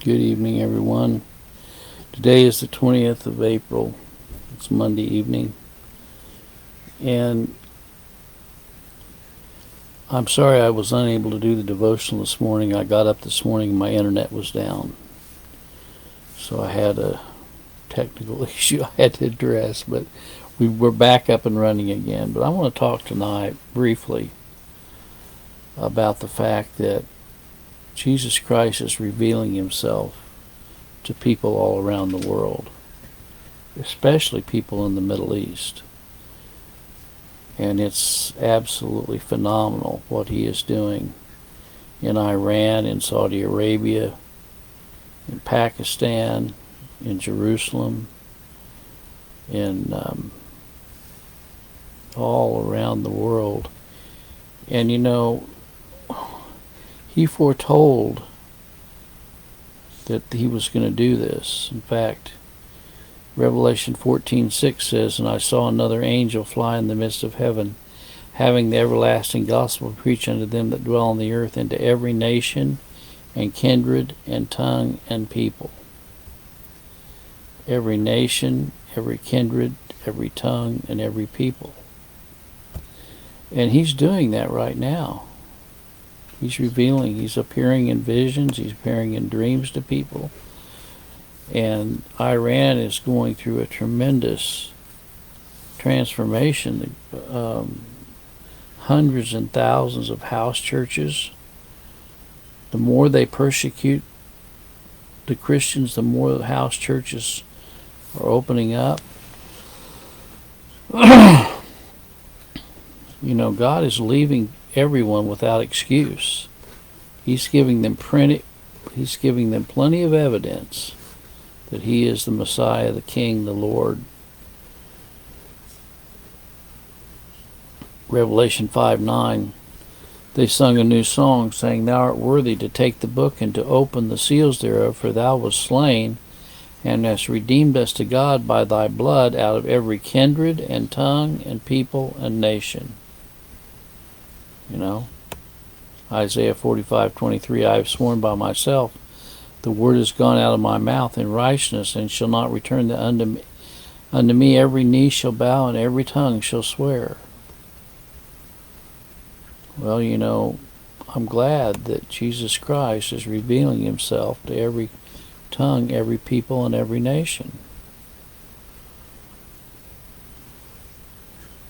Good evening, everyone. Today is the 20th of April. It's Monday evening. And I'm sorry I was unable to do the devotional this morning. I got up this morning and my internet was down. So I had a technical issue I had to address, but we're back up and running again. But I want to talk tonight briefly about the fact that Jesus Christ is revealing himself to people all around the world, especially people in the Middle East. And it's absolutely phenomenal what he is doing in Iran, in Saudi Arabia, in Pakistan, in Jerusalem, in all around the world. And he foretold that he was going to do this. In fact, Revelation 14:6 says, "And I saw another angel fly in the midst of heaven, having the everlasting gospel to preach unto them that dwell on the earth, and to every nation and kindred and tongue and people." Every nation, every kindred, every tongue, and every people. And he's doing that right now. He's revealing, he's appearing in visions, he's appearing in dreams to people. And Iran is going through a tremendous transformation. Hundreds and thousands of house churches. The more they persecute the Christians, the more the house churches are opening up. God is leaving everyone without excuse. He's giving them plenty of evidence that he is the Messiah, the King, the Lord. Revelation 5:9, they sung a new song, saying, "Thou art worthy to take the book and to open the seals thereof, for thou wast slain, and hast redeemed us to God by thy blood out of every kindred and tongue and people and nation." Isaiah 45:23, "I have sworn by myself, the word is gone out of my mouth in righteousness, and shall not return unto me. Every knee shall bow, and every tongue shall swear." Well, I'm glad that Jesus Christ is revealing himself to every tongue, every people, and every nation.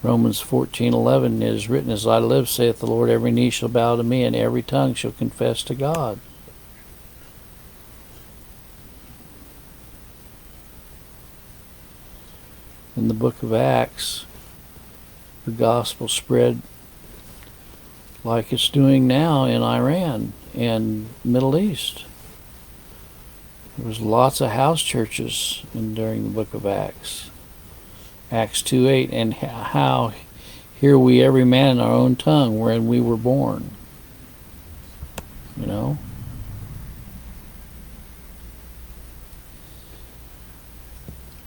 Romans 14:11, "It is written, As I live, saith the Lord, every knee shall bow to me, and every tongue shall confess to God." In the book of Acts, the gospel spread like it's doing now in Iran and Middle East. There was lots of house churches during the book of Acts. Acts 2:8, "And how hear we every man in our own tongue wherein we were born."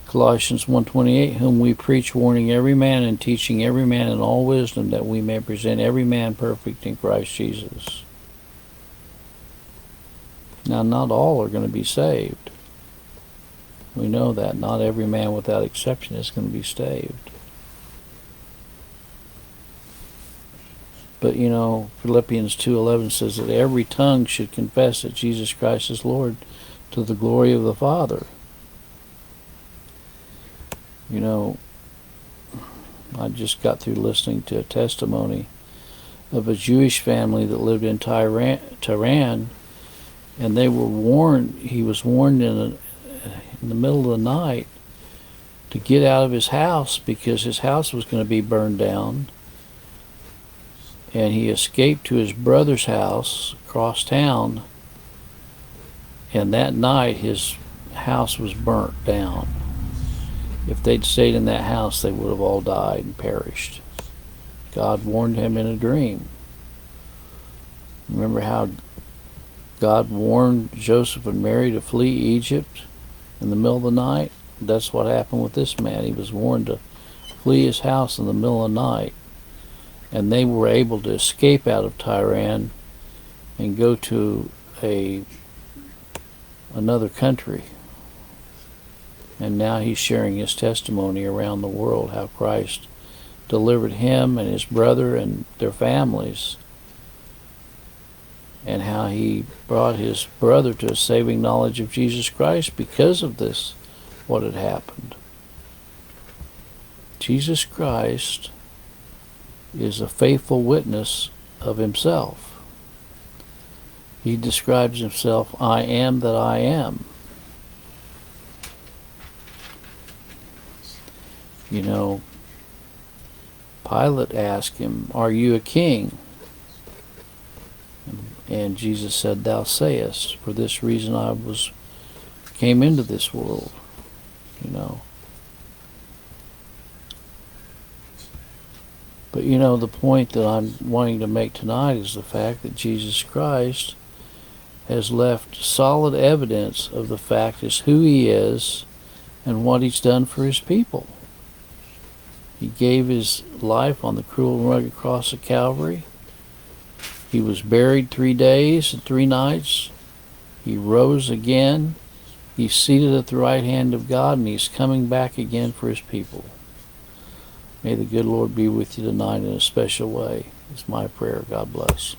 Colossians 1:28, "Whom we preach, warning every man and teaching every man in all wisdom, that we may present every man perfect in Christ Jesus." Now, not all are going to be saved. We know that. Not every man without exception is going to be saved. But, Philippians 2:11 says that every tongue should confess that Jesus Christ is Lord, to the glory of the Father. I just got through listening to a testimony of a Jewish family that lived in Tehran, and they were warned. He was warned in the middle of the night to get out of his house because his house was going to be burned down. And he escaped to his brother's house across town, and that night his house was burnt down. If they'd stayed in that house, they would have all died and perished. God warned him in a dream. Remember how God warned Joseph and Mary to flee Egypt in the middle of the night? That's what happened with this man. He was warned to flee his house in the middle of the night. And they were able to escape out of Tehran and go to a another country. And now he's sharing his testimony around the world, how Christ delivered him and his brother and their families, and how he brought his brother to a saving knowledge of Jesus Christ because of this, what had happened. Jesus Christ is a faithful witness of himself. He describes himself, I am that I am. You know, Pilate asked him, are you a king? And Jesus said, thou sayest, for this reason I came into this world, you know. But you know, the point that I'm wanting to make tonight is the fact that Jesus Christ has left solid evidence of the fact as who he is and what he's done for his people. He gave his life on the cruel and rugged cross of Calvary. He was buried 3 days and 3 nights. He rose again. He's seated at the right hand of God, and he's coming back again for his people. May the good Lord be with you tonight in a special way. It's my prayer. God bless.